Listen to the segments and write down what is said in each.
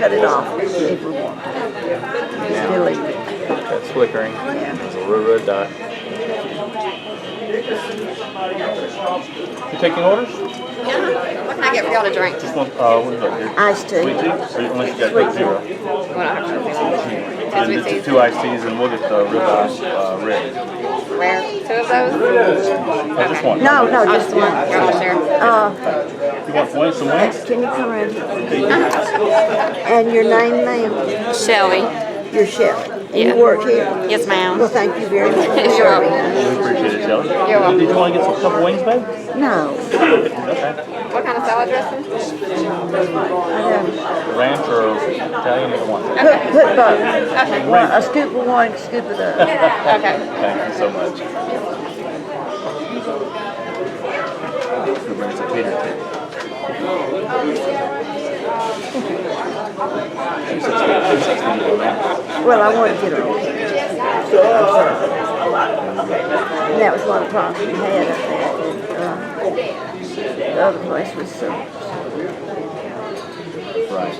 cut it off if we want to. Just delete it. That's flickering. Yeah. It's a little red dot. You taking orders? Yeah. What can I get for y'all to drink? Just one, what is that here? Iced tea. Sweet tea? Or unless you got Coke Zero. Well, I have to And just two iced teas and we'll get the rib eye red. Rare. Two of those? Just one. No, just one. Y'all want to share? You want some wings? Can you come around? And your name, ma'am? Shelby. You're Shelley. And Yeah. you work here? Yes, ma'am. Well, thank you very much. You're welcome. We appreciate it, Shelly. You're welcome. Did you want to get some couple wings, babe? No. Okay. What kind of salad dressing? Ranch or Italian, either one. Put both. Okay. A scoop of one, scoop of the other. Okay. Thank you so much. Who brings a cater to? Well, I want to get her on. And that was one of the problems we had up there. The other place was so. Right.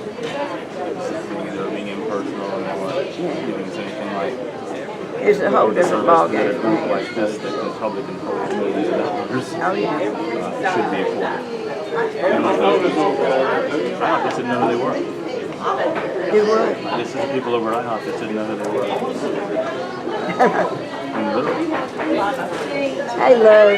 Being impersonal and what giving us anything like It's a whole different ballgame. a group like this that can probably control millions of dollars Oh, yeah. should be afforded. I just didn't know who they were. Do what? This is the people over at IHOP that didn't know who they were. And literally. Hey, love.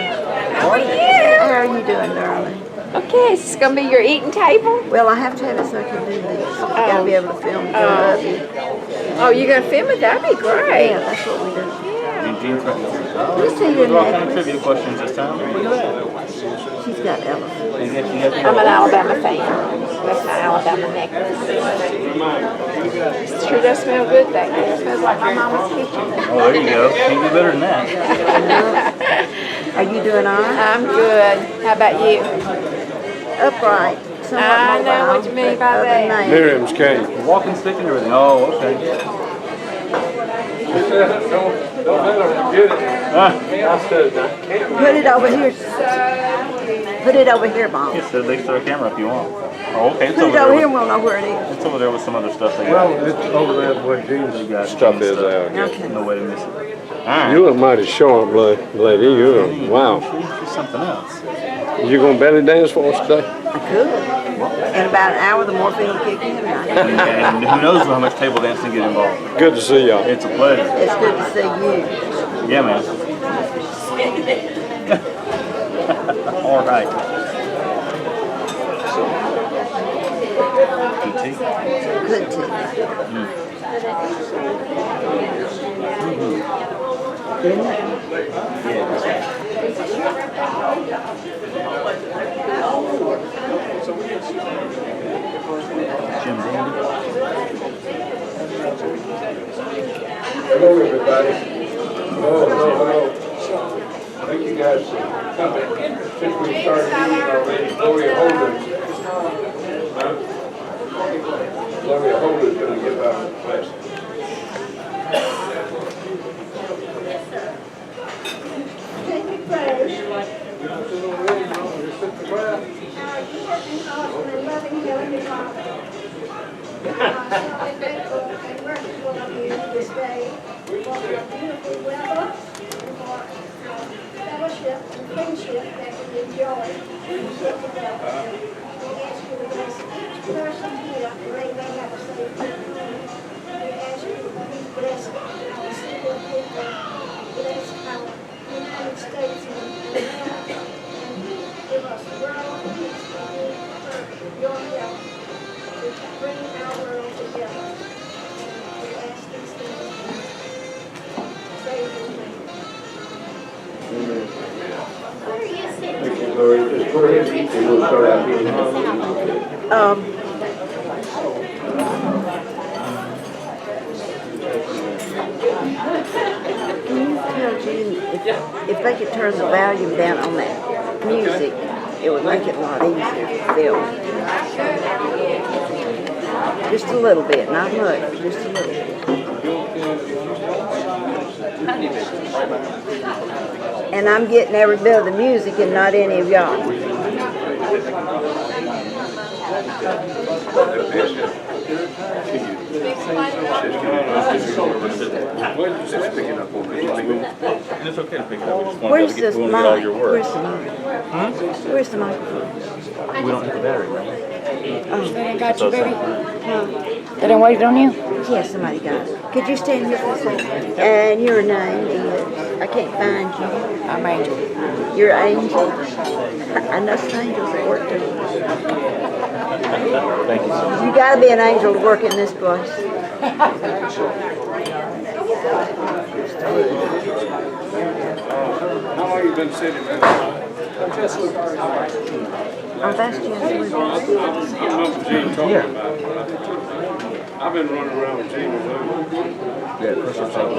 How are you doing, darling? Okay, is this going to be your eating table? Well, I have to have it so I can do this. Got to be able to film it. Oh, you're going to film it? That'd be great. Yeah, that's what we do. And Jean's right here. You see your necklace? Trivia questions this time. Look at that. She's got elephants. And yet you have I'm an Alabama fan. That's my Alabama necklace. It sure does smell good back there. It smells like my mama's kitchen. Oh, there you go. Can't be better than that. Are you doing all right? I'm good. How about you? Upright. I know what you mean by that. Miriam's cane. Walking stick and everything. Oh, okay. Don't let her forget it. Put it over here. Put it over here, Mom. Yes, they throw a camera if you want. Oh, okay. It's Put it over over there. here and we'll know where it is. It's over there with some other stuff they got. Well, it's over there where Jean's stuff is out. Okay. No way to miss it. All right. You look mighty sharp, lady. You look, wow. She's something else. You gonna belly dance for us today? I could. In about an hour, the morphine will kick in. And who knows how much table dancing get involved. Good to see y'all. It's a pleasure. It's good to see you. Yeah, man. All right. Good tea. Good too. Didn't it? Jim Dandy. Hello, everybody. Hello. Thank you guys for coming. Since we started eating already, Gloria Holder's going to give out a lesson. Fellowship and friendship that we enjoy. We ask you to bless each person here, may they have a safe journey. We ask you to please bless our single people, bless our United States and give us world peace and your help to bring our world together. We ask these things. Praise His name. Can you tell Jean if they could turn the volume down on that music, it would make it a lot easier to film. Just a little bit, not much, just a little bit. And I'm getting every bit of the music and not any of y'all. Just picking up on it. And it's okay to pick it up. We just want Where's to this get all mic? your work. Where's the mic? Where's the microphone? We don't have the battery, right? I got you, baby. Did I wait on you? Yes, somebody got it. Could you stand here for a second? And your name is, I can't find you. I'm Angel. You're Angel. I know some angels that work there. Thank you so much. You gotta be an angel to work in this place. How long you been city manager? Oh, that's just I remember Gene talking about it. I've been running around with Gene and Lou. Yeah, first of all,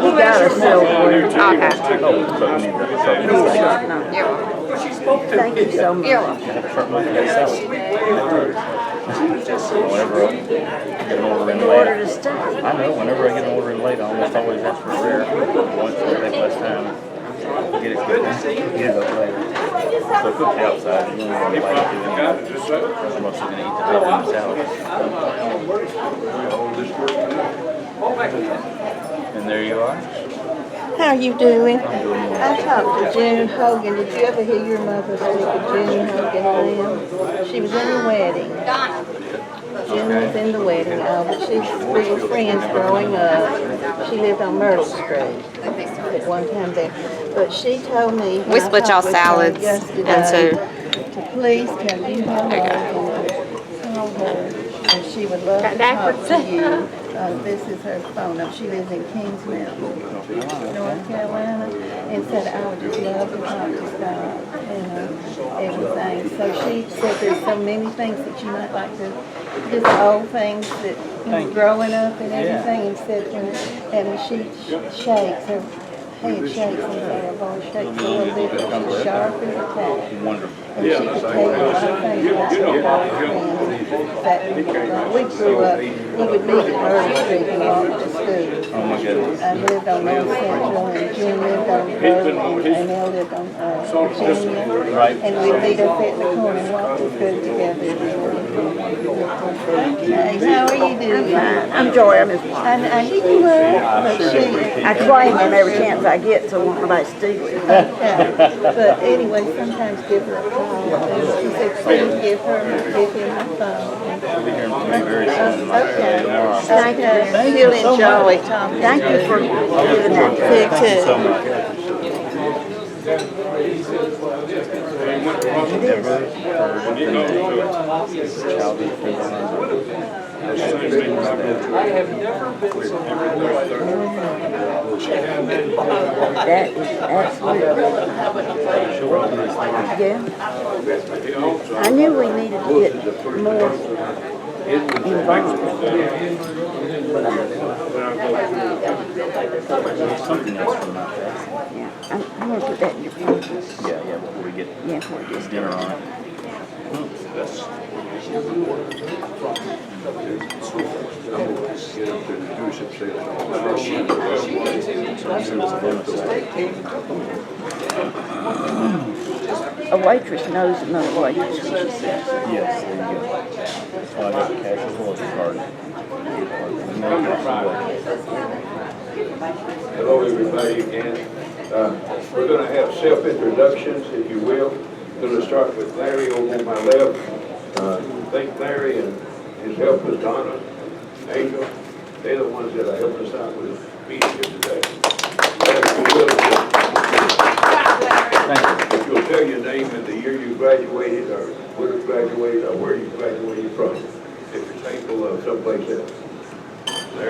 You got a silver. Thank you so much. Whenever I get an order in You late, ordered a steak. I know, whenever I get an order in late, I almost always ask for rare. Once it takes less time to get it quicker, get it up later. So cook it outside, you don't want to like it in. I'm mostly going to eat the bacon salad. And there you are. How you doing? I'm doing well. I talked to June Hogan. Did you ever hear your mother speak of June Hogan, ma'am? She was in the wedding. June was in the wedding, but we were friends growing up. She lived on Myrtle Street at one time there. But she told me when We I split talked y'all with her salads yesterday into. to please tell you hello and call her, and she would love to talk to you. This is her phone number. She lives in Kings Mountain, North Carolina, and said I would just love to talk to Scott and everything. So she said there's so many things that you might like to, just old things that you know, growing up and everything, and said and she shakes her head shakes and her voice shakes a little bit, but she's sharp as a tack. Wonderful. And she could tell you a lot of things about her that we grew up, we would meet at Myrtle Street and walk to school. Oh my goodness. I lived on North Central and June lived on Grove and Elle lived on Virginia. Right. And we'd meet up at the corner and walk to school together. Hey, how are you doing? I'm Joy, I'm his wife. I knew you were, but I claim him every chance I get, so I won't nobody steal it. But anyway, sometimes give her a call. And she said, please give him my phone. We'll be hearing from you very soon. Okay. Thank you. She'll enjoy talking. Thank you for giving that pic Thank you so too. much. That is absolutely. Yeah. I knew we needed to get more involved. Something else from my face. Yeah, I'm gonna put that in your pocket. Yeah, before we get Yeah, before it gets dinner on it. A waitress knows another waitress when she says. Yes, there you go. That's why I got the cash as well as the card. Hello, everybody again. We're going to have self-introductions, if you will. We're going to start with Larry over on my left. Thank Larry and his helpers, Donna, Angel. They're the ones that helped us out with the meeting here today. Larry, if you will, if you'll tell your name and the year you graduated, or where you graduated, or where you graduated from, if you're thankful of someplace else.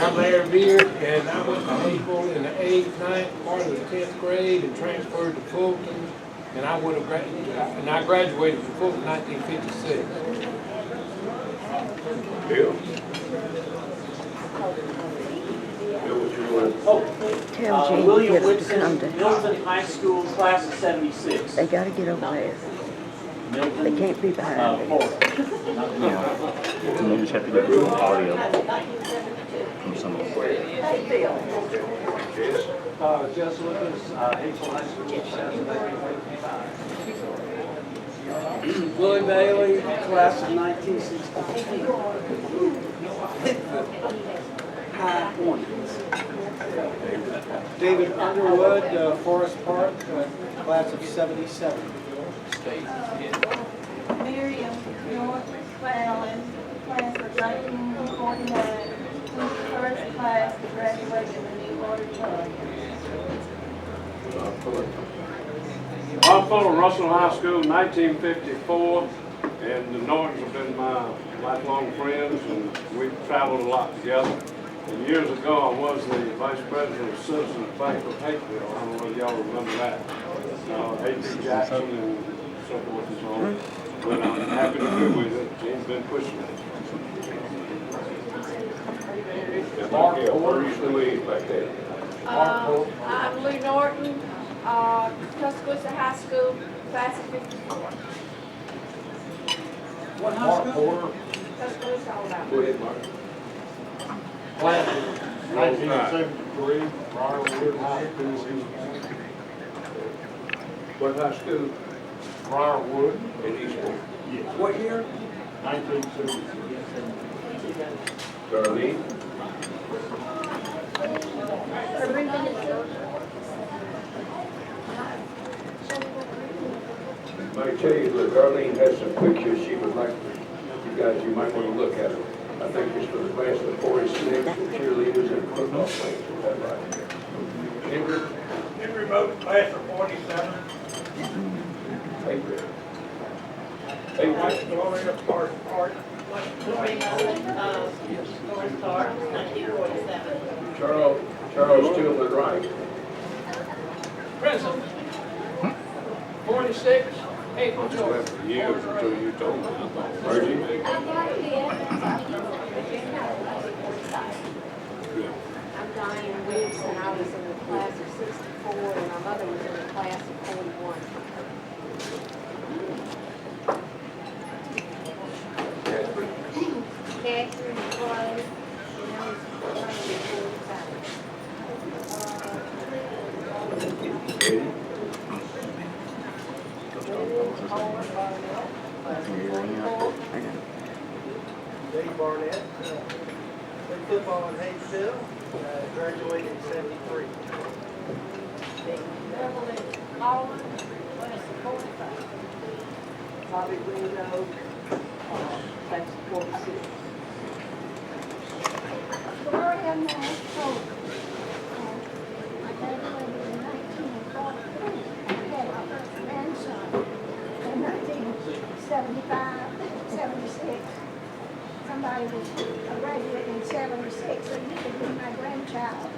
I'm Larry Beard, and I went to Hapeville in the 8th, 9th, part of the 10th grade and transferred to Fulton, and I graduated from Fulton in 1956. Bill? Bill, what you want? Tell Gene to William get them to Whitson, come to. Norton High School, class of 76. They gotta get over there. They can't be behind me. Yeah. And we just have to get some audio from some of them. Jess Lucas, Hapeville High School, class of 1955. Willie Bailey, class of 1960. David Underwood, Forest Park, class of 77. Miriam Norton Fallon, class of 1949, who's the first class to graduate in the new auditorium. Bob Fuller, Russell High School, 1954, and the Nortons have been my lifelong friends, and we've traveled a lot together. And years ago, I was the vice president of Citizens Bank of Hapeville. I don't know whether y'all remember that. A.P. Jackson and so forth and so on. But I'm happy to be with it. He's been pushing it. Mark, where are you doing back there? I'm Lou Norton, Tuscaloosa High School, class of 54. What high school? Tuscaloosa, Alabama. Go ahead, Mark. Class of 1973, Briarwood High School. What high school? Briarwood. In Eastport. Yes. What year? 1970. Darlene? I tell you that Darlene has some pictures she would like you guys, you might want to look at them. I think it's for the class of 46, the cheerleaders and football players. Is that right? Henry Moat, class of 47. Hey, Rick. Hey, Rick. Gloria Park. Charles Stillman Wright. Present. 46, April Just left for years until you told me. I thought. Margie? I'm Diane Wiggs, and I was in the class of 64, and my mother was in the class of 41. Catherine Clay, and I was class of 45. Eddie? Dave Barnett, played football in Hapeville, graduated in 73. Beverly Holland, class of 45. Bobby Wingo, class of 46. Gloria Nashville. I graduated in 1943. I had my first grandson in 1975, 76. Somebody was a graduate in 76, so you could be my grandchild.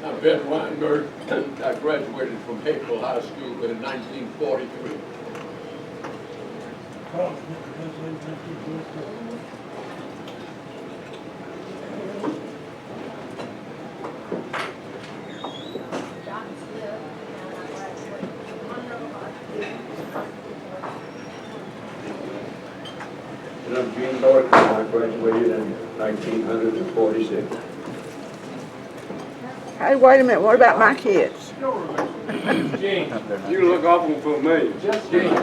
I'm Ben Weinberg. I graduated from Hapeville High School in 1943. John Smith, and I graduated from Monroe High School. And I'm Gene Norton. I graduated in 1946. Hey, wait a minute, what about my kids? Gene, you look awful familiar. Gene.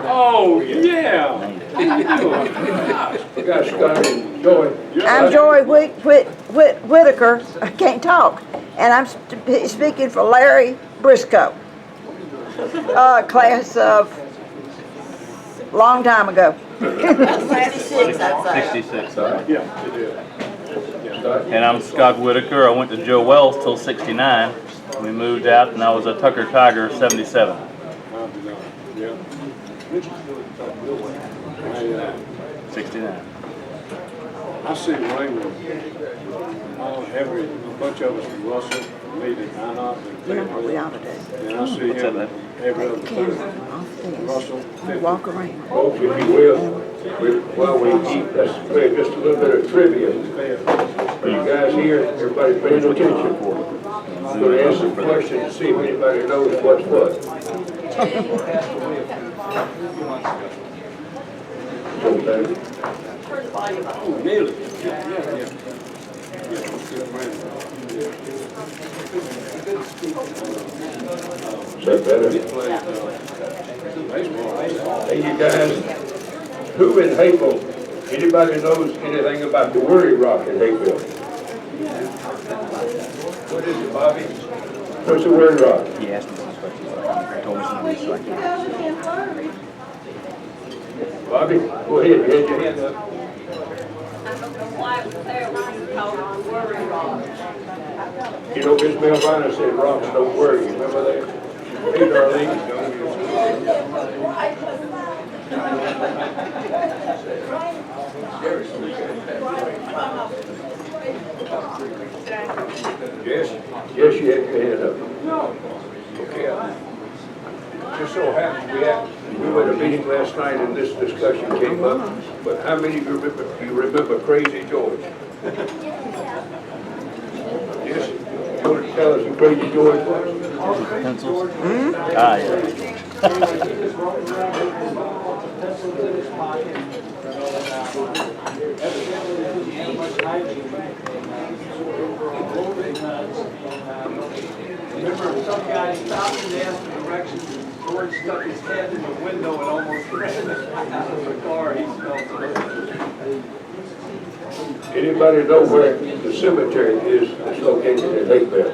Oh, yeah. You got Scott and Joy. I'm Joy Whitaker, I can't talk, and I'm speaking for Larry Briscoe, class of long time ago. 66. Scott? Yeah, you did. Scott? And I'm Scott Whitaker. I went to Joe Wells till 69. We moved out, and I was a Tucker Tiger 77. Yeah. 69. I see Raymond, a bunch of us from Russell, me and Hannah, You know what we ought to do? and I see What's that, him man? every other Camera Thursday. off this, Russell, and walk around. Folks, if you will, while we eat, let's play just a little bit of trivia. Are you guys here? Everybody paying attention? I'm going to ask some questions to see if anybody knows what's what. Okay. Oh, Neely. Yeah. Is that better? Hey, you guys, who in Hapeville, anybody knows anything about the Worry Rock in Hapeville? What is it, Bobby? What's the word, Rob? He asked me some questions. He told me some of so I can't. Bobby, go ahead, you had your hand up. You know, Miss Melvina said rocks don't worry, you remember that? Hey, Darlene, Yes, you had your hand up. No. Okay. Just so happens we were at a meeting last night and this discussion came up, but how many of you remember Crazy George? Yes, you want to tell us who Crazy George was? Pencils? Ah, yeah. Remember, some guy stopped and asked for directions, and George stuck his head in the window and almost ran out of the car. He smelled it. Anybody know where the cemetery is that's located in Hapeville?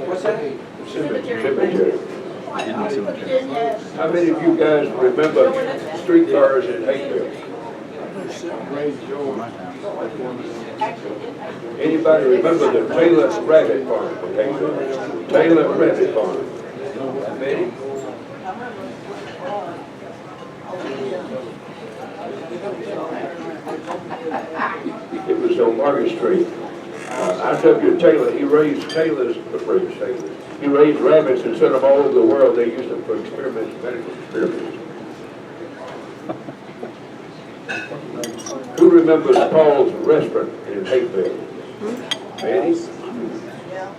What's that? Cemetery. How many of you guys remember streetcars in Hapeville? Anybody remember the Taylor Rabbit Farm in Hapeville? Taylor Rabbit Farm. Many? It was on Market Street. I.W. Taylor, he raised he raised rabbits and sent them all over the world. They used them for experiments, medical experiments. Who remembers Paul's Restaurant in Hapeville? Manny? Yeah,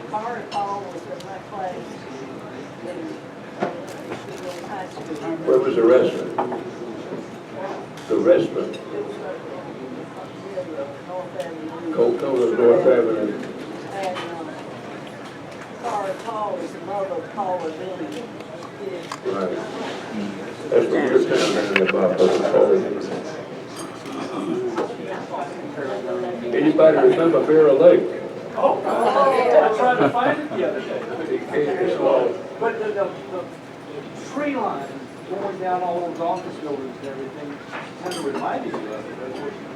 Car Paul was in my class. High school. Where was the restaurant? The restaurant. Coca-Cola, North Avenue. And Car Paul is the mother of Paul Levine. Right. That's where your town ended up, Coca-Cola. Anybody remember Bear Lake? Oh, I tried to find it the other day. But the tree lines going down all those office buildings and everything kind of reminded you of it.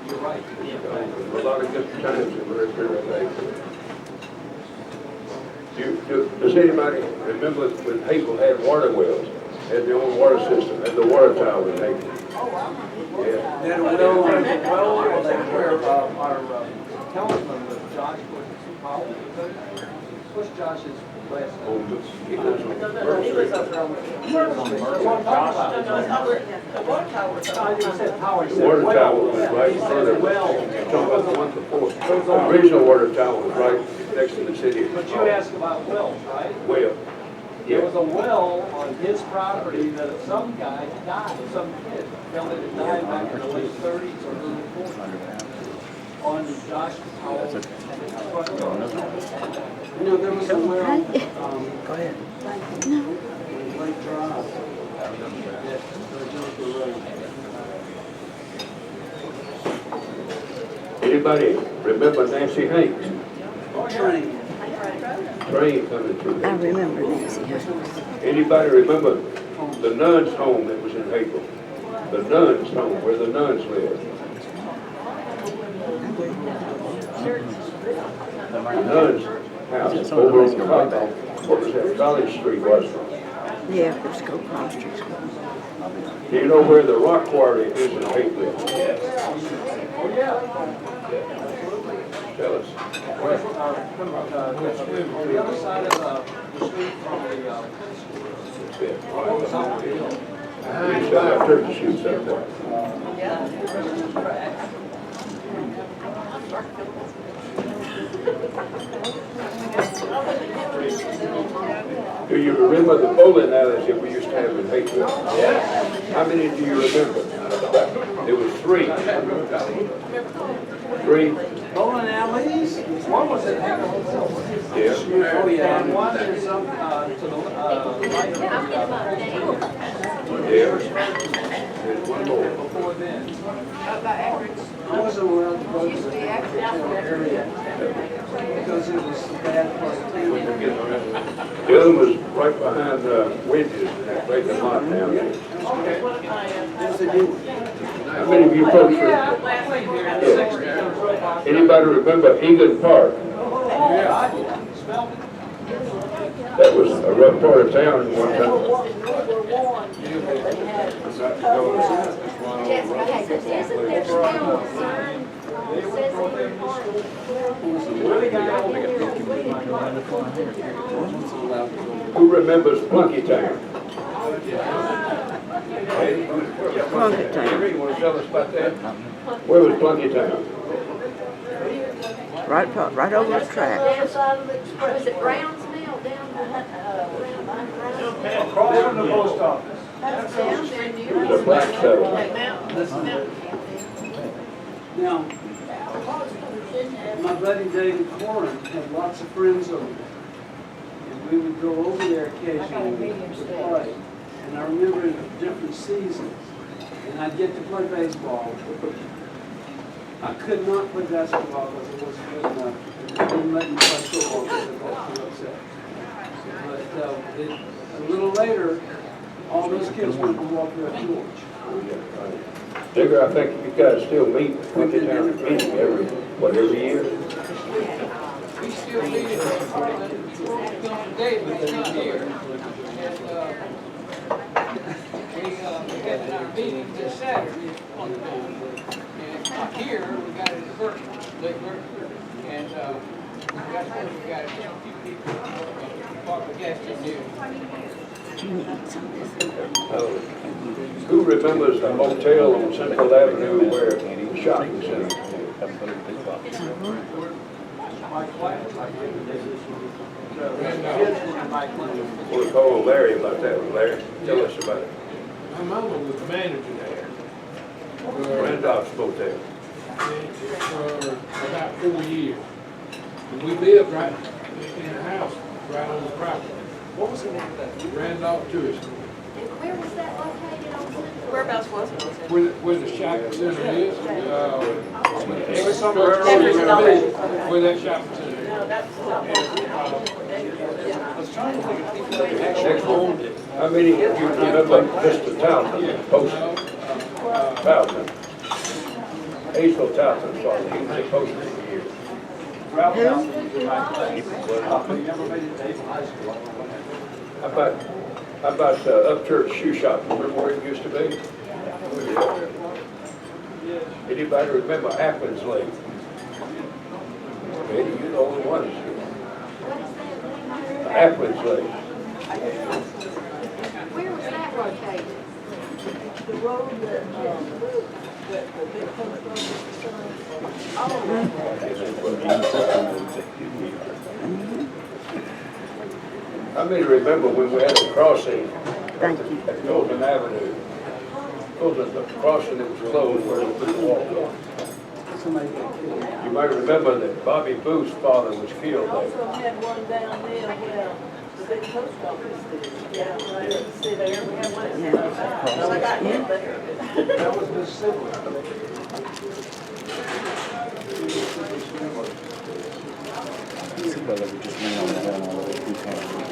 You're right. A lot of good times in Bear Lake. Does anybody remember when Hapeville had water wells, had their own water system, had the water tower in Hapeville? Yeah. Then well, where our councilman was Josh Powell. What's Josh's last name? He lives on Burke He was Street. over on The water tower was right in front of it. You're talking about the one before. The original water tower was right next to the city. But you asked about wells, right? Well, There was a well on his property that some guy died, some kid, fell in and died back in the late 30s or early 40s. On Josh Powell. You know, there was a well, Go ahead. Lake Drive. anybody remember Nancy Hanks? Train. Train coming through. I remember Nancy Hanks. Anybody remember the nuns' home that was in Hapeville? The nuns' home, where the nuns lived. Nuns' house over on College. What was that? College Street, wasn't it? Yeah, it was go Cross Street. Do you know where the rock quarry is in Hapeville? Oh, yeah. Tell us. On the other side of the street from the We shot our turkey shoots up there. Do you remember the bowling alleys that we used to have in Hapeville? Yeah. How many do you remember? There was three. bowling alleys. One was at Hanger Hotel. Yeah. Oh, yeah. And one is up to the right of the Yeah. There's one more. before then. Up by Acridge. I wasn't allowed to go to the area because it was a bad part of town. The other was right behind Wendy's, in that vacant lot down there. Yes, they do. How many of you folks are? Anybody remember Egan Park? That was a rough part of town one time. Who remembers Plunky Town? Plunky Town. You want to tell us about that? Where was Plunky Town? Right over the track. Was it Brown's Mill down Across from the post office. It was a black settlement. Now, my buddy David Corrin had lots of friends over there. And we would go over there occasionally to play. And I remember in different seasons. And I'd get to play baseball. I could not play basketball because it wasn't good enough. They didn't let me play football because they got too upset. But a little later, all those kids went to Walker F. George. Digger, I think you guys still meet in Plunky Town meeting every year? We still meet it, David is not here. And we had our meeting this Saturday on the board. And here, we got it in person, and that's where we got a few people, Parker Gaston knew. Who remembers the hotel on Central Avenue where the shopping center? We'll call Larry about that. Larry, tell us about it. My mama was the manager there. Randolph's Motel. For about 4 years. And we lived right in a house, right on the property. What was the name of that? Randolph Tourist. Where was that located on Central? Whereabouts was it? Where the shopping center is, It was somewhere where that shopping center is. Next one. How many of you remember Mr. Townsend, postman? Townsend. Hazel Townsend's father, he was a postman for years. Ralph Townsend. He never made it to Hapeville High School. How about Upchurch Shoe Shop? Remember where it used to be? Anybody remember Ackland's Lake? Maybe you're the only one. Ackland's Lake. Where was that located? The road that, the big post How many remember when we had the crossing Thank you. at Norton Avenue? The crossing that was closed where people walked on. You might remember that Bobby Booth's father was killed there. also had one down there where the big post office is. Yeah, right. You see there, we have one. Well, I got him there. That was Mississippi.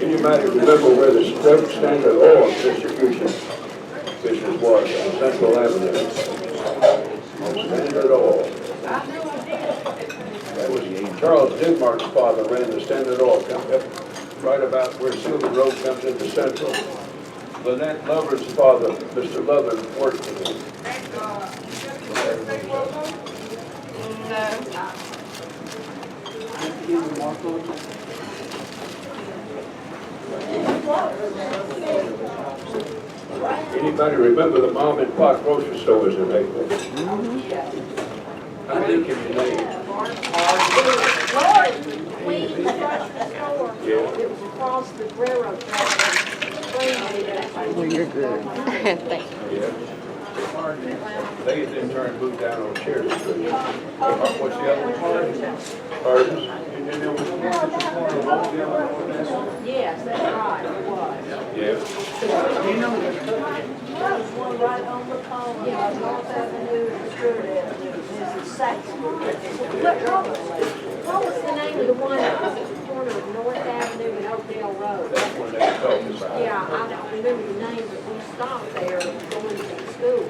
Anybody remember where the Standard Oil distribution business was on Central Avenue? Standard Oil. That was Charles Denmark's father ran the Standard Oil company, right about where Silver Road comes into Central. Lynette Lover's father, Mr. Lover, worked for him. Anybody remember the mom and pop grocery stores in April? I think of your name. Yeah. It was across the railroad track. Well, you're good. Thank you. Yeah. They in turn moved down on Cherry Street. What's the other one? Hardens. Yes, that's right, it was. Yeah. There was one right on the corner, North Avenue and Stewart Avenue. What was the name of the one that was at the corner of North Avenue and Oakdale Road? That's what they're talking about. Yeah, I don't remember the name, but we stopped there going to school.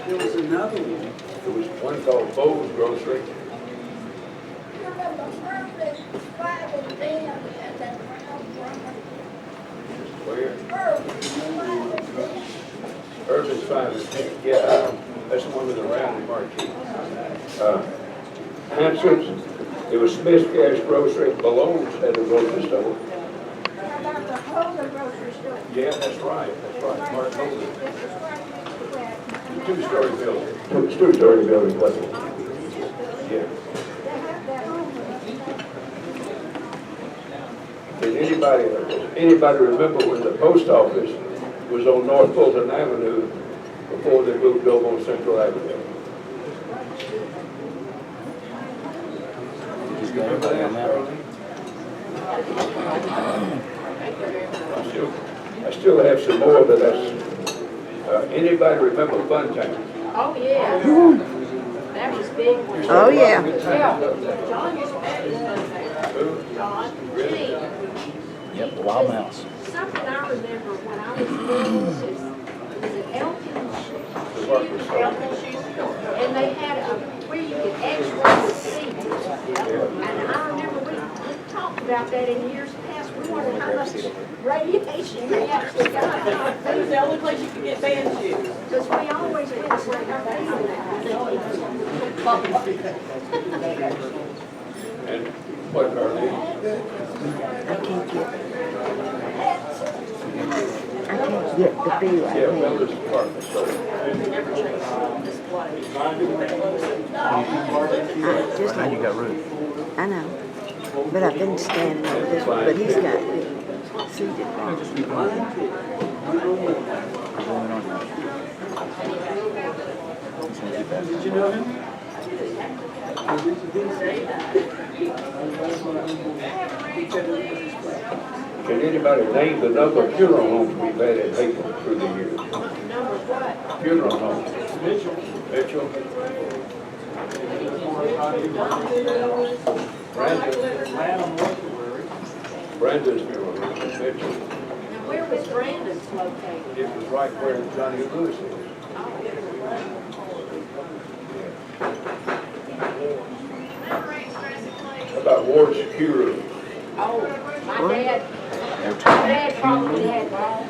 There was another one. There was one called Bowles Grocery. Where? Urban's 5 and 10. Yeah, that's the one with the round marquee. Hanson's. There was Smith's Gas Grocery. Malone's had a grocery store. How about the Hogan grocery store? Yeah, that's right. That's right. Mark Hogan. This is right next to that. Two-story building. Two-story building, wasn't it? Yeah. They have that Hogan. Did anybody remember when the post office was on North Fulton Avenue before they moved over on Central Avenue? You remember that, Charlie? I still have some more, but that's, anybody remember Fun Town? Oh, yeah. That was big. Oh, yeah. Yeah. John used to have this one there. John, Gene. Yep, the Wild Mouse. Something I remember when I was little was it Elkins Shoe Store? And they had where you could X-ray the seats. And I remember we talked about that in years past. We wondered how much radiation we actually got. That was the only place you could get band shoes. Because we always went to break our face on that. And what are these? I can't get the bill right Yeah, now. Wellness Department store. Just Now like, you got Ruth. I know. But I've been standing over this one, but he's got me seated. Did you know him? Can anybody name the number of funeral homes we've had in Hapeville through the years? Number what? Funeral homes. Mitchell. Brandon's funeral home in Mitchell. Now, where was Brandon's located? It was right where Johnny Lewis is. About Ward Security. Oh, my dad probably had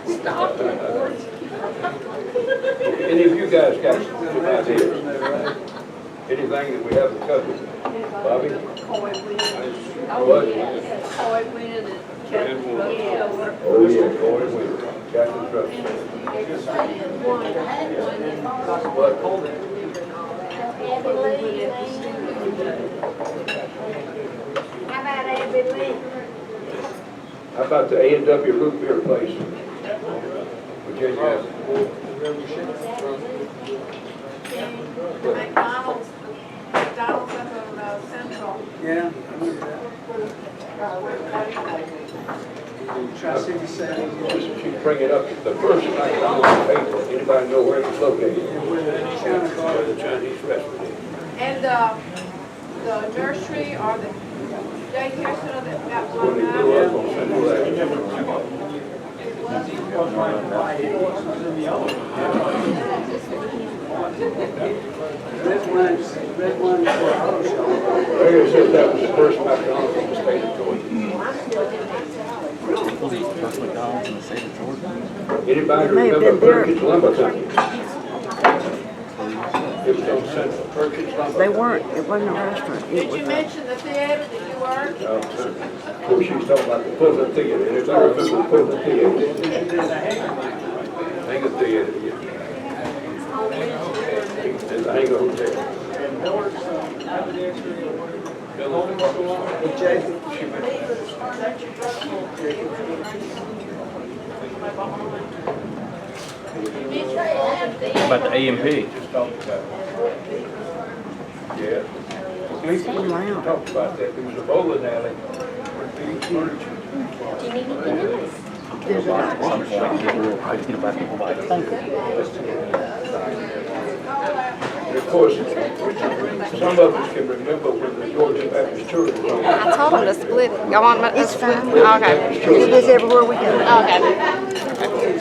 stopped at Ford's. Any of you guys got some ideas? Anything that we haven't covered? Bobby? What? Coy Wynn and Captain Drugstore. Oh, yeah, Coy Wynn, Captain Drugstore. What? How about Abby Lee? How about the A&W root beer place? Virginia. McDonald's up on Central. Yeah. Tri-City Center. Just bring it up. The first night on the paper, anybody know where it's located? Where the Chinese restaurant is. And the nursery or the daycare center that got When blown they up. grew up on Central Avenue. Red one for auto show. Larry said that was the first McDonald's in the state of Georgia. First McDonald's in the state of Georgia. Anybody May have remember been there. Perkins Lumber Company? It was on Central, Perkins Lumber. They weren't, it wasn't a restaurant. It Did was you a, mention the theater that you worked? Of course, she's talking about the Fulton Theater. Anybody remember the Fulton Theater? Hangar Theater, yeah. And the Hangar Hotel. How about the AMP? Just talked about it. Yeah. it's been loud. Talked about that. There was a bowling alley. Where big furniture. There's a lot. Some point, people will probably think about people like, thank you. Of course, some of us can remember when the Georgia Baptist Church was on. I told them to split it. Y'all want to It's fine. Okay. We do this everywhere we go. Okay.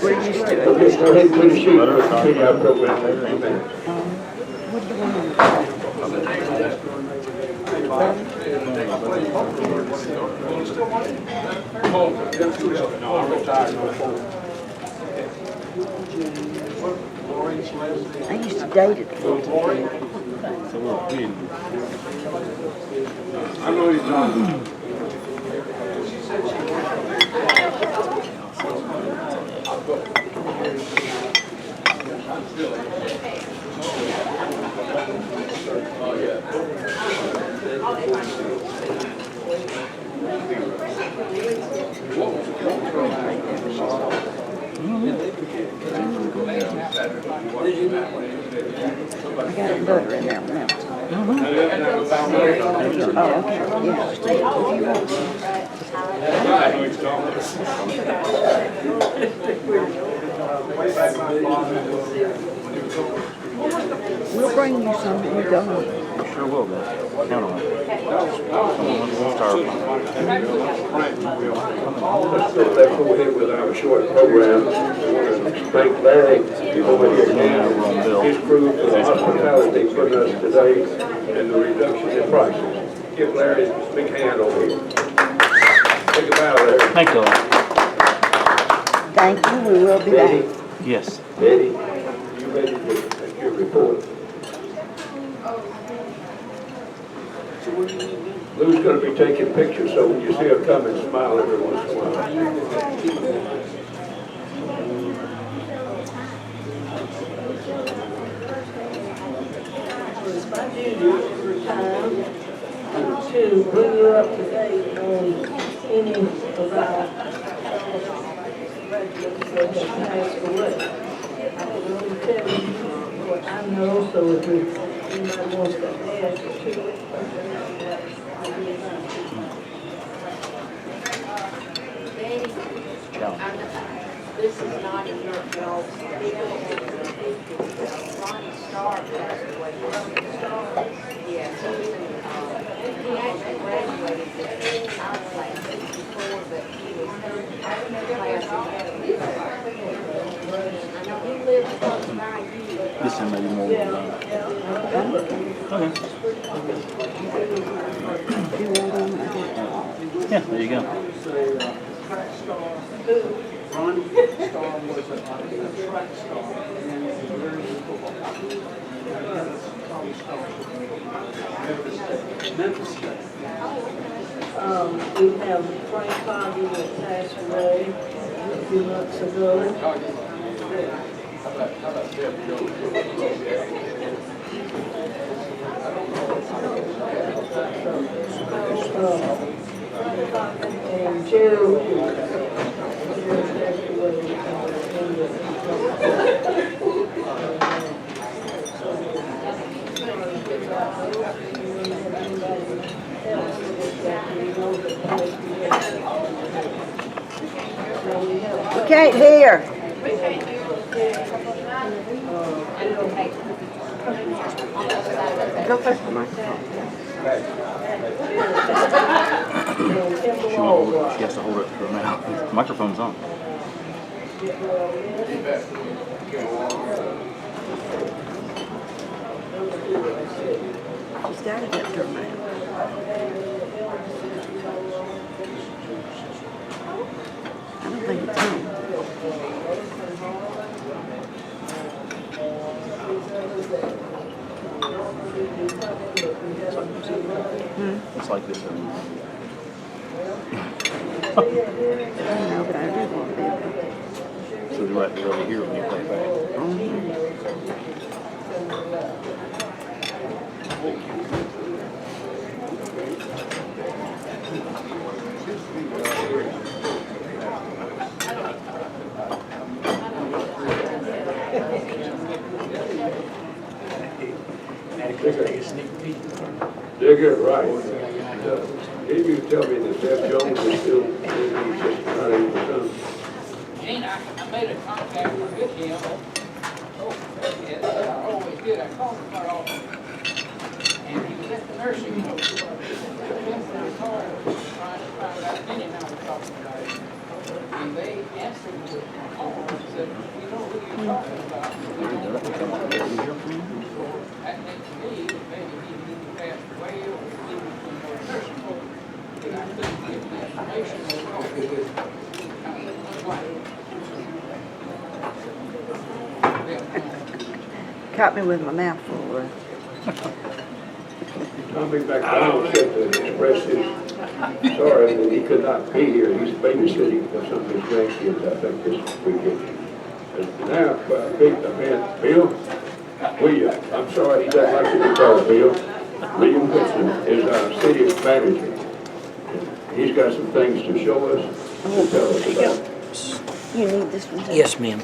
We're used to it. Okay, go ahead and put a sheet on the our program. Amen. What do you want to do? No, I'm retired. I used to date it. It's a little big. I know he's talking. I got butter in there now. Oh, okay. Yeah. If you want to. I know he's talking. We'll bring you some when we go home. Sure will, guys. Count on it. We'll start. Let's go ahead with our short program. Thank Larry over here and his crew for the hospitality for us today and the reduction in prices. Give Larry a big hand over here. Think about it, Larry. Thank you. Thank you. We will be back. Yes. Betty, you ready to make your report? Lou's going to be taking pictures, so when you see her coming, smile every once in a while. It's my duty every time to bring you up to date on any of our graduates that have passed away. I can only tell you what I know, so if anybody wants to add to it. This is not in your y'all's Ronnie Starr passed away. Yeah, so he actually graduated our class before, but he was class. I know he lived close by you. This time maybe more. Okay. Yeah, there you go. Ronnie Starr was a track star and he was very good football. Memphis State. We have Frank Foggy that passed away a few months ago. How about Jeff Jones? And Gerald. We can't hear. Go first for microphone. She has to hold it to her mouth. The microphone's on. She's got it up to her mouth. I don't think it's on. It's like this. I don't know, but I do want to be able to. So you're right there over here when you play it back. Digger, right. Did you tell me that Jeff Jones is still in the system? Gene, I made a contact with him. I always did. I called him quite often. And he was at the nursing home. I went to the car trying to find out any how we're talking about it. And they answered the call and said, we know who you're talking about. We don't know who you're talking about. That meant to me that maybe he passed away or he was in a nursing home. And I couldn't get the information that Caught me with my mouth full. I'll be back down to express his sorry that he could not be here. He's babysitting for some of his grandkids, I think, this weekend. And now, big event, Bill, William, I'm sorry, he doesn't like to be called Bill. William Whitson is our city manager. He's got some things to show us, to tell us about. You need this one too? Yes, ma'am.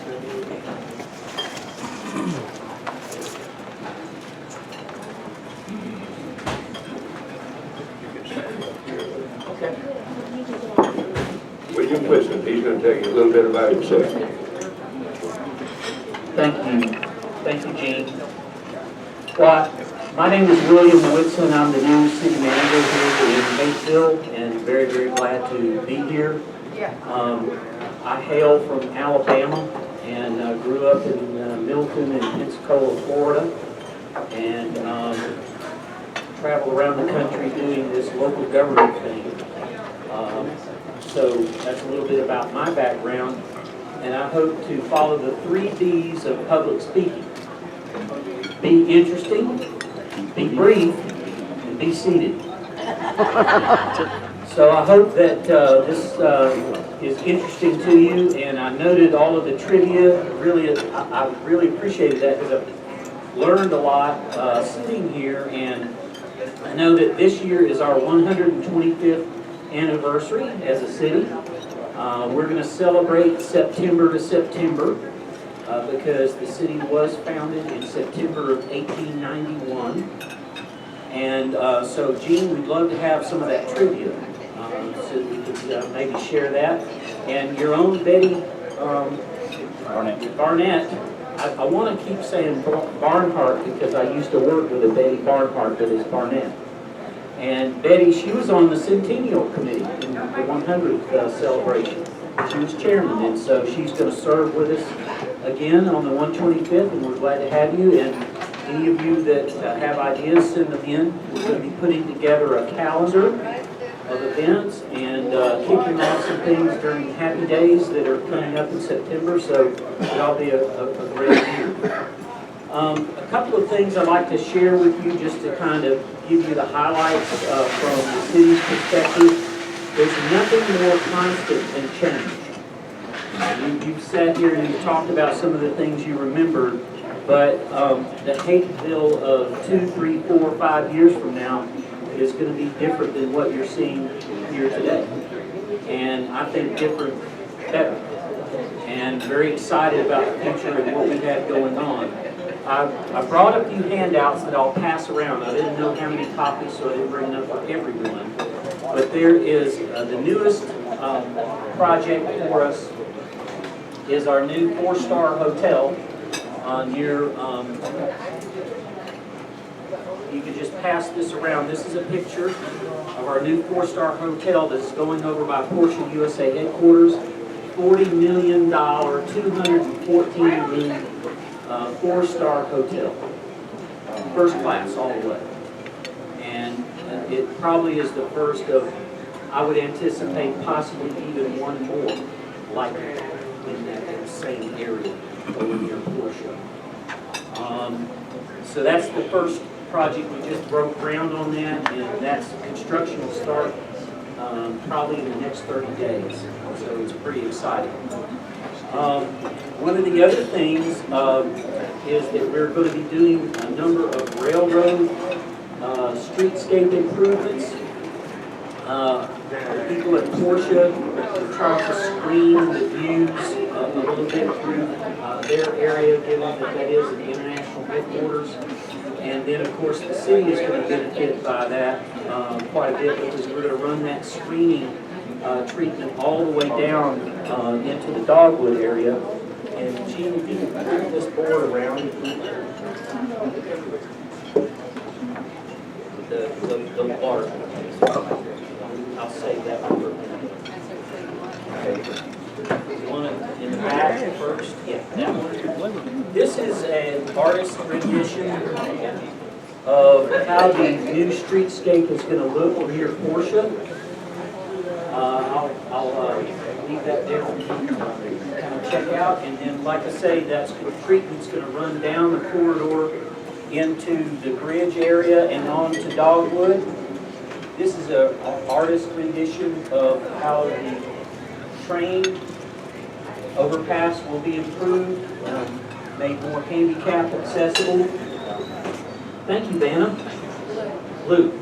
William Whitson, he's going to tell you a little bit about himself. Thank you, Gene. Well, my name is William Whitson. I'm the new city manager here in Hapeville, and very, very glad to be here. I hail from Alabama and grew up in Milton and Pensacola, Florida, and travel around the country doing this local government thing. So that's a little bit about my background, and I hope to follow the 3 B's of public speaking. Be interesting, be brief, and be seated. So I hope that this is interesting to you, and I noted all of the trivia. I really appreciated that because I've learned a lot sitting here, and I know that this year is our 125th anniversary as a city. We're going to celebrate September to September because the city was founded in September of 1891. And so, Gene, we'd love to have some of that trivia so that we could maybe share that. And your own Betty Barnett, I want to keep saying Barnhart because I used to work with a Betty Barnhart, but it's Barnett. And Betty, she was on the Centennial Committee in the 100th celebration. She was chairman, and so she's going to serve with us again on the 125th, and we're glad to have you. And any of you that have ideas, send them in. We're going to be putting together a calendar of events and kicking off some things during Happy Days that are coming up in September, so that'll be a great year. A couple of things I'd like to share with you just to kind of give you the highlights from the city's perspective. There's nothing more constant than change. You've sat here and you've talked about some of the things you remembered, but the Hapeville of 2, 3, 4, 5 years from now is going to be different than what you're seeing here today. And I think different, better. And very excited about the future and what we have going on. I brought a few handouts that I'll pass around. I didn't know how many copies, so I didn't bring enough for everyone. But there is the newest project for us is our new 4-star hotel near, you could just pass this around. This is a picture of our new 4-star hotel that's going over by Porsche USA headquarters. $40 million, 214 room 4-star hotel. First class all the way. And it probably is the first of, I would anticipate possibly even one more like it in that same area over near Porsche. So that's the first project. We just broke ground on that, and that's construction will start probably in the next 30 days. So it's pretty exciting. One of the other things is that we're going to be doing a number of railroad streetscape improvements. The people at Porsche are trying to screen the views a little bit through their area, given that that is an international headquarters. And then, of course, the city is going to benefit by that quite a bit because we're going to run that screening treatment all the way down into the Dogwood area And Gene, if you can move this board around. The water. I'll save that for a minute. You want it in the back first? Yeah, that one. This is an artist rendition of how the new streetscape is going to look near Portia. I'll leave that there for you to kind of check out. And then, like I say, that treatment's going to run down the corridor into the bridge area and on to Dogwood. This is an artist rendition of how the train overpass will be improved, made more handicap accessible. Thank you, Vanna. Luke.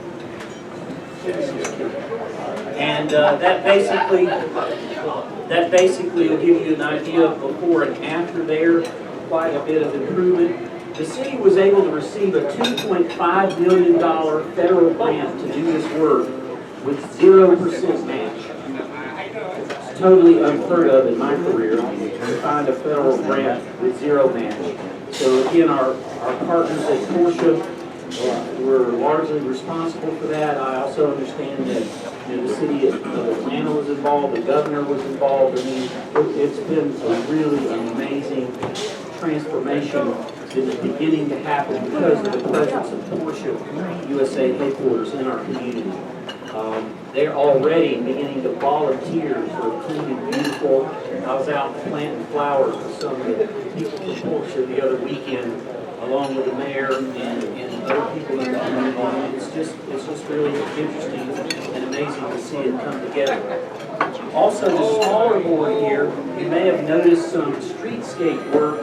And that basically will give you an idea of before and after there, quite a bit of improvement. The city was able to receive a $2.5 million federal grant to do this work with 0% match. It's totally unheard of in my career to find a federal grant with zero match. So again, our partners at Portia were largely responsible for that. I also understand that the city of Atlanta was involved, the governor was involved. I mean, it's been a really amazing transformation that is beginning to happen because of the presence of Porsche USA headquarters in our community. They're already beginning to volunteer for Clean and Beautiful. I was out planting flowers for some of the people from Porsche the other weekend, along with the mayor and other people in the community. It's just really interesting and amazing to see it come together. Also, the smaller board here, you may have noticed some streetscape work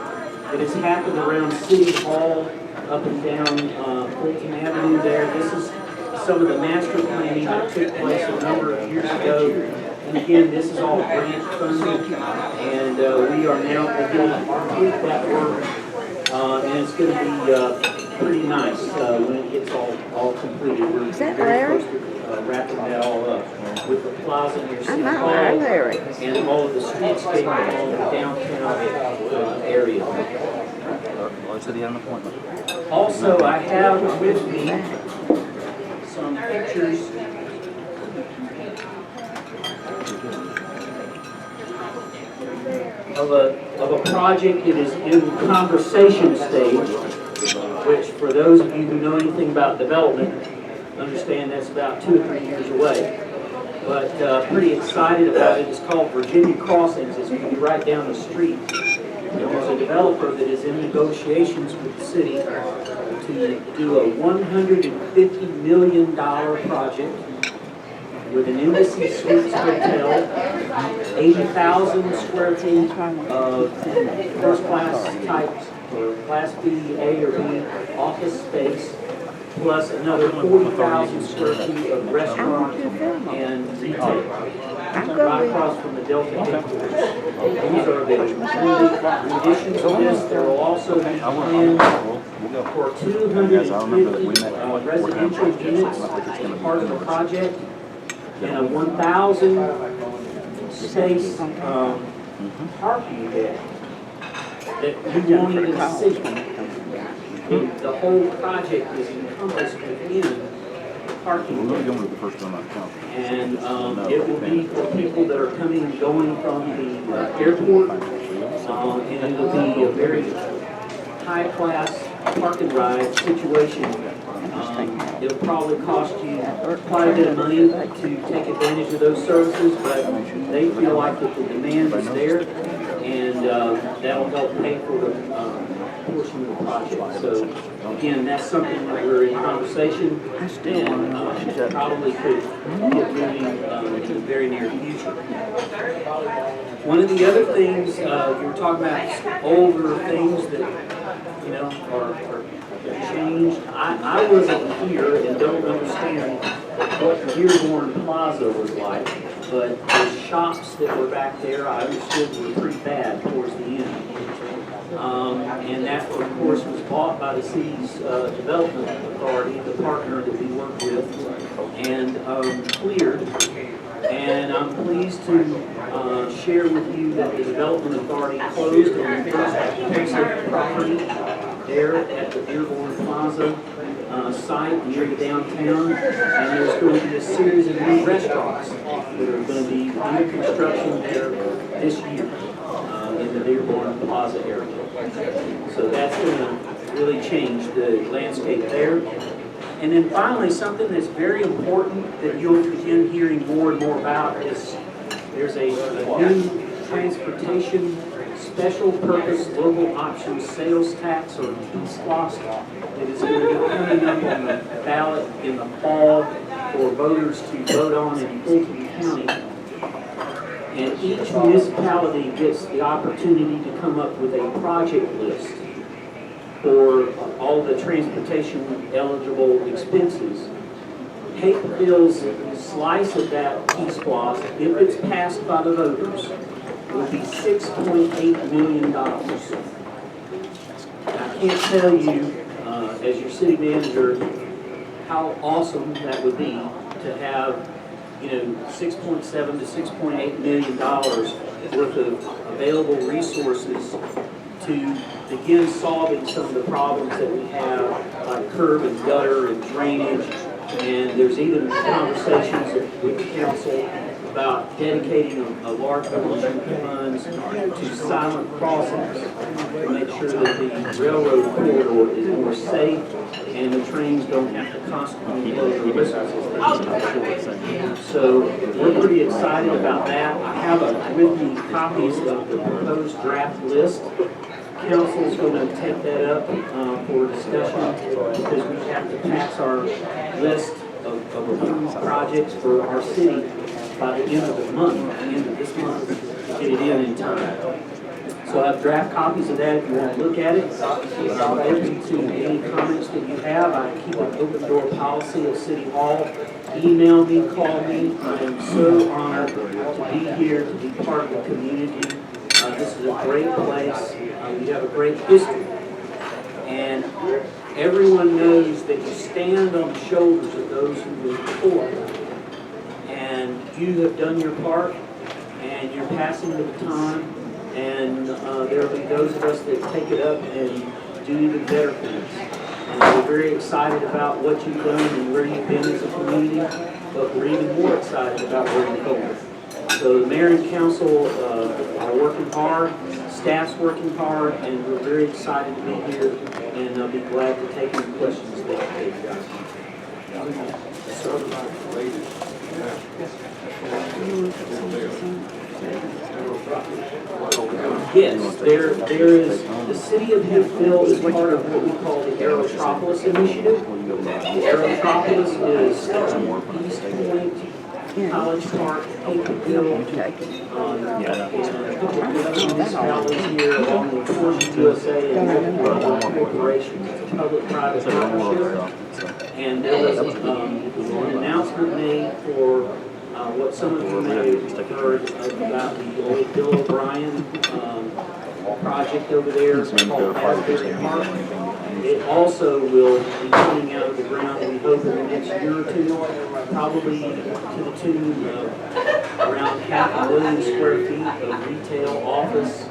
that has happened around City Hall, up and down Fulton Avenue there. This is some of the master planning that took place a number of years ago. And again, this is all grant funded, and we are now beginning to complete that work. And it's going to be pretty nice when it gets all completed. We're very close to wrapping that all up with the plaza near City Hall and all of the streetscape along the downtown area. Also, I have with me some pictures of a project that is in conversation stage, which for those of you who know anything about development, understand that's about 2 or 3 years away. But pretty excited about it. It's called Virginia Crossings. It's going to be right down the street. There's a developer that is in negotiations with the city to do a $150 million project with an Embassy Suites Hotel, 80,000 square feet of first-class type or Class B, A, or B office space, plus another 40,000 square feet of restaurant and retail. Right across from the Delta headquarters. These are the additions to this. There will also be plans for 250 residential units as part of the project and a 1,000 space parking deck that you won't even see. The whole project is encompassed within parking. And it will be for people that are coming and going from the airport, and it will be a very high-class park and ride situation. It'll probably cost you quite a bit of money to take advantage of those services, but they feel like that the demand is there, and that'll help pay for the portion of the project. So again, that's something that we're in conversation and probably could get moving in the very near future. One of the other things you were talking about, older things that are changed. I wasn't here and don't understand what Dearborn Plaza was like, but the shops that were back there I understood were pretty bad towards the end. And that, of course, was bought by the city's development authority, the partner that we work with, and cleared. And I'm pleased to share with you that the Development Authority closed on the first piece of property there at the Dearborn Plaza site near the downtown, and there's going to be a series of new restaurants that are going to be under construction there this year in the Dearborn Plaza area. So that's going to really change the landscape there. And then finally, something that's very important that you'll begin hearing more and more about is there's a new transportation special purpose local option sales tax, or TSLOST, that is going to be coming up on the ballot in the fall for voters to vote on in Fulton County. And each municipality gets the opportunity to come up with a project list for all the transportation eligible expenses. Hapeville's slice of that TSLOST, if it's passed by the voters, will be $6.8 million. I can't tell you, as your city manager, how awesome that would be to have, $6.7 to $6.8 million worth of available resources to begin solving some of the problems that we have, like curb and gutter and drainage. And there's even conversations with the council about dedicating a large portion of funds to silent crossings to make sure that the railroad corridor is more safe and the trains don't have to constantly blow their whistles. So we're pretty excited about that. I have with me copies of the proposed draft list. Council's going to take that up for discussion because we have to pass our list of approved projects for our city by the end of the month, the end of this month, to get it in time. So I have draft copies of that if you want to look at it. I'm open to any comments that you have. I keep an open door policy at City Hall. Email me, call me. I am so honored to be here, to be part of the community. This is a great place. We have a great history. And everyone knows that you stand on the shoulders of those who were before. And you have done your part, and you're passing the baton, and there will be those of us that take it up and do even better things. And we're very excited about what you've done and where you've been as a community, but we're even more excited about where you're going. So the mayor and council are working hard, staff's working hard, and we're very excited to be here, and I'll be glad to take any questions that you've got. Yes, there is, the city of Hapeville is part of what we call the Aerotropolis Initiative. The Aerotropolis is East Point, College Park, Hapeville, municipalities here along the Fortune USA and multiple corporations. It's a public-private partnership. And there was an announcement made for what some of you may have heard about the old Bill O'Brien project over there called Hapeville Park. It also will be coming out of the ground, we hope, in the next year or two, probably to the tune of around 500,000 square feet of retail, office,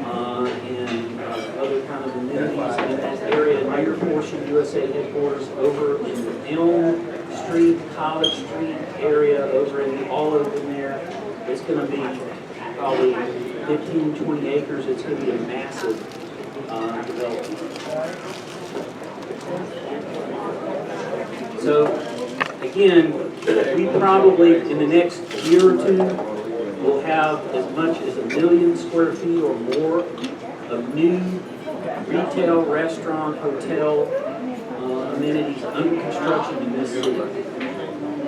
and other kind of amenities in that area near Fortune USA headquarters over in the Elm Street, College Street area over in all over in there. It's going to be probably 15, 20 acres. It's going to be a massive development. So again, we probably in the next year or two will have as much as 1 million square feet or more of new retail, restaurant, hotel amenities under construction in this city.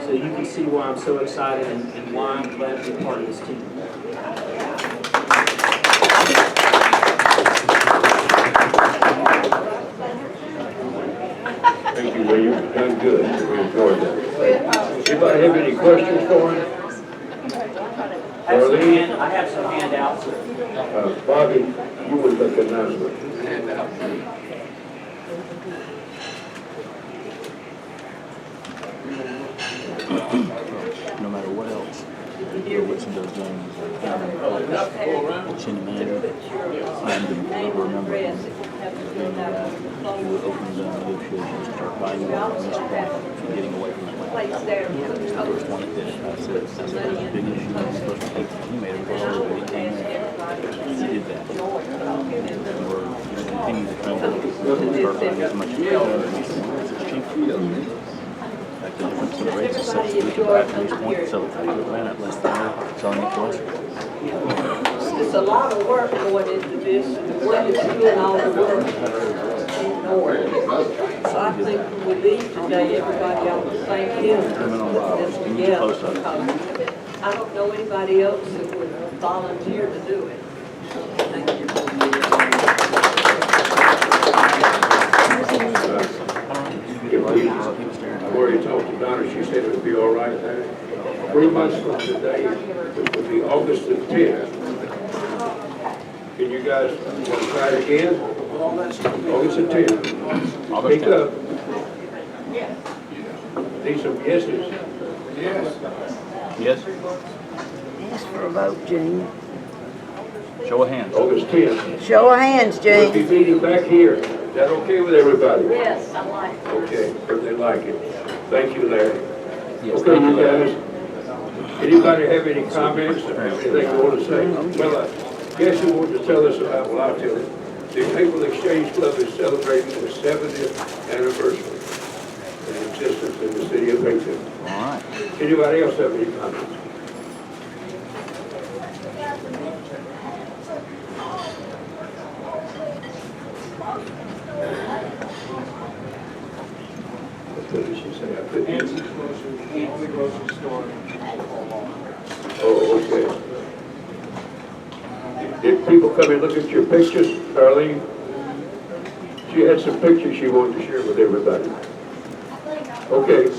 So you can see why I'm so excited and why I'm glad to be part of this team. Thank you, William. You've done good. We enjoyed that. Anybody have any questions for him? I have some handouts. Bobby, you would make an announcement. No matter what else. Bill Whitson does James. City Manager. I'm the board member. He would open the negotiations, start buying more on this point, getting away from that. That's the first one that did it. I said that's a big issue. The first he made it go over, but he came in. He did that. And we're continuing to try to start buying as much as we can. It's cheap. The difference in the rates is such that we can buy at this point and sell it for $1 at less than they're selling it to us. It's a lot of work going into this, what is doing all the work in Norton. So I think when we leave today, everybody ought to thank him for this together. I don't know anybody else that would volunteer to do it. Thank you. I've already talked to Donna, she said it would be all right there. 3 months from today, it will be August the 10th. Can you guys want to try it again? August the 10th. Speak up. Need some yeses. Yes. Yes? Ask for a vote, Gene. Show of hands. August 10th. Show of hands, We'll be Gene. meeting back here. Is that okay with everybody? Yes, I like it. Okay, if they like it. Thank you, Larry. Yes, Okay, thank you you, Larry. guys. Anybody have any comments or anything you want to say? Well, I guess you want to tell us about, well, I'll tell you. The Hapeville Exchange Club is celebrating the 70th anniversary of existence in the city of Hapeville. All right. Anybody else have any comments? What did she say? I couldn't hear. Grocery store. Oh, okay. Did people come and look at your pictures, Darlene? She had some pictures she wanted to share with everybody. Okay.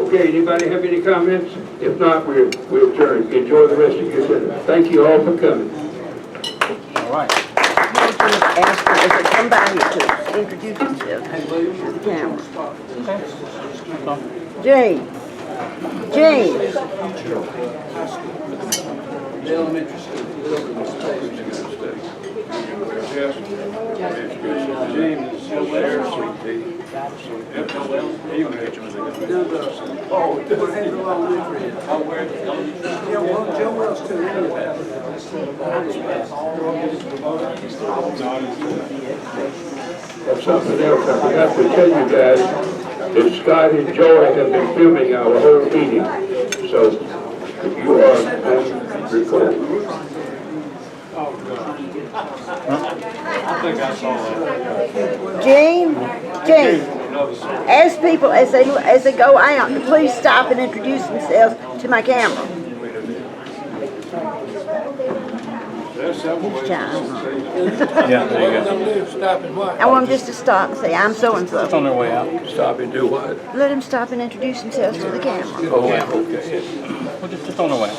Okay, anybody have any comments? If not, we'll adjourn. Enjoy the rest of your dinner. Thank you all for coming. All right. Ask for, if they come by here to introduce themselves to the camera. Gene. Gene. The elementary school. James is still there, sweet tea. Joe Wells too. That's something else I forgot to tell you guys, that Scott and Joy have been filming our whole meeting. So you are on record. I think I saw that. Gene. Ask people as they go out to please stop and introduce themselves to my camera. There's several ways to say Yeah, there you go. Stop and what? I want them just to stop and say, I'm so-and-so. It's on their way out. Stop and do what? Let them stop and introduce themselves to the camera. Oh, yeah, okay. Well, just on their way out.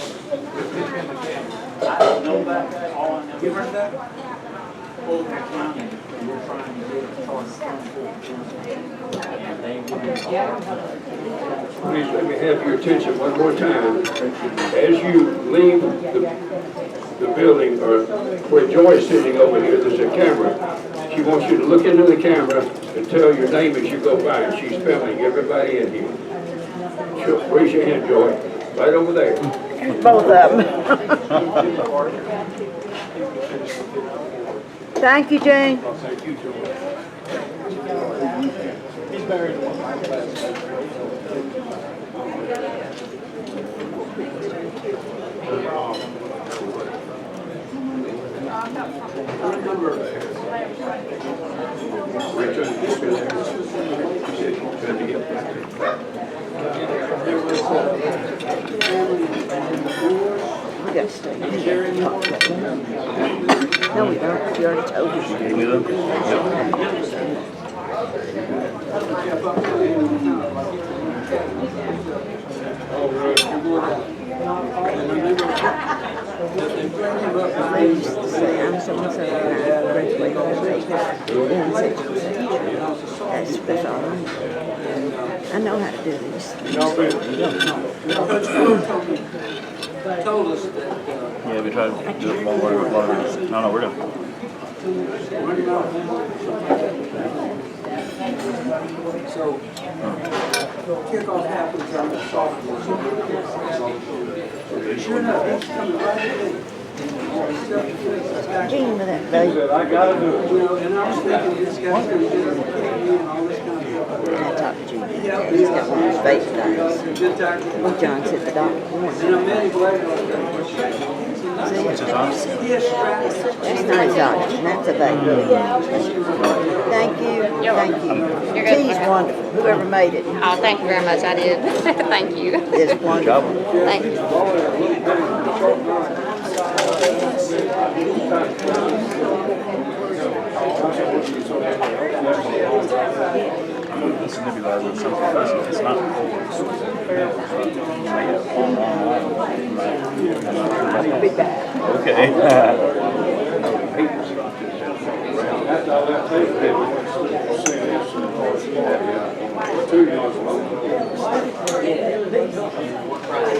Please let me have your attention one more time. As you leave the building, or where Joy is sitting over here, there's a camera. She wants you to look into the camera and tell your name as you go by, and she's filming everybody in here. Sure. Raise your hand, Joy. Right over there. Both of them. Thank you, Jane. Thank you, Joy. He's buried in one. We got to stay here and talk about that. No, we don't. We already told you. Gave me them? Oh, right. They used to say, I'm so-and-so, and I graduated from Hapeville in such and such. That's all I know. I know how to do these things. Told us that, Yeah, we tried to do it while we're, no, we're done. so, kickoff happens on the sophomore. Sure enough, he's coming right in. Gene with that baby. I gotta do it. You know, and I was thinking this guy's gonna get her and all this kind of stuff. I talked to Gene. He's got one of his baby diamonds. Good time. Well, John said the doctor warned And I him. met him later. What's his on? That's not his doctor, that's a baby. Thank you, thank you. Tea's wonderful, whoever made it Oh, thank you very much. I did. Thank you. is wonderful. Thank you. This nebulizer is something else. It's not I'll be back. okay.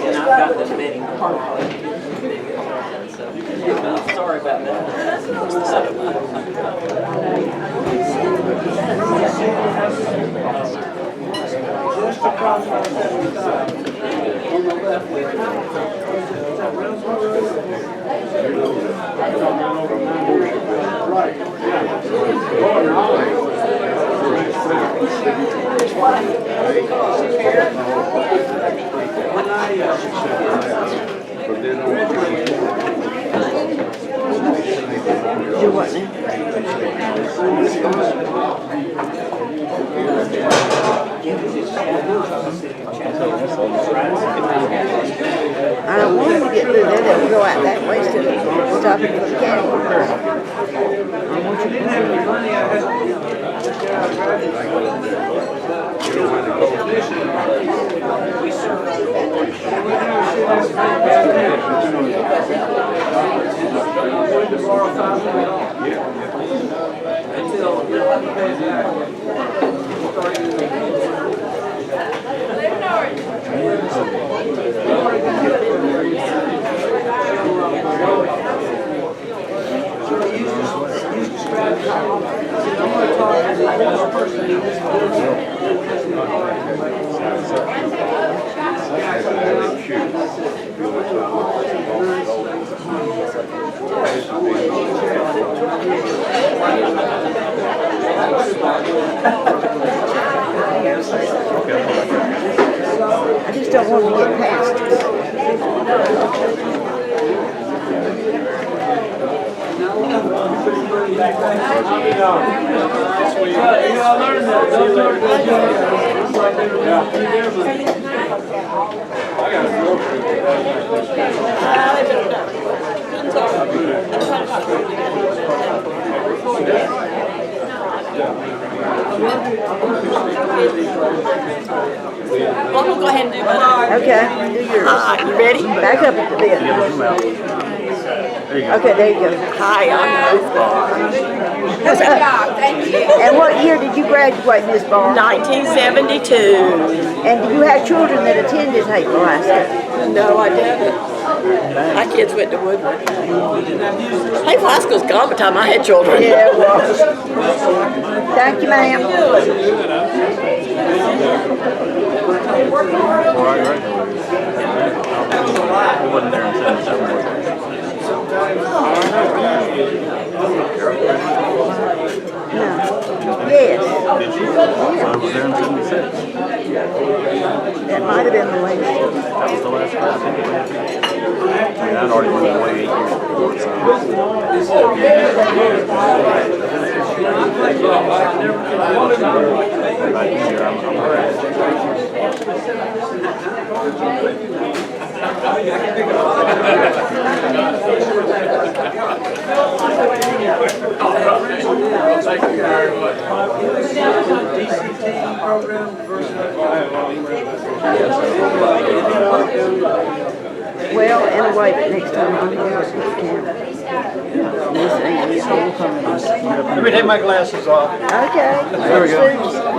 And I've got this meeting. Sorry about that. Just across our 75, on the left. Right. When I Do what now? I don't want him to get through there, they'll go out that way instead of stopping for the county. I want you to didn't have any money, I had, I just don't want him to get past us. Well, I'm gonna go ahead and do mine. Okay, do yours. You ready? Back up a bit. Okay, there you go. Hi, I'm Ruth Barr. Good job, thank you. And what year did you graduate, Miss Barr? 1972. And do you have children that attended Hapeville High School? No, I didn't. My kids went to Woodward. Hapeville High School's gone by the time I had children. Yeah, well. Thank you, ma'am. Before I graduated, we wasn't there in 77. No. Yes. So I was there in 76. That might have been the latest. That was the last class anyway. I mean, I'd already moved away 8 years before, so. Right here, I'm Thank you very much. DCT program versus Well, in a way, but next time I'm here, we can. Let me take my glasses off. Okay. There we go.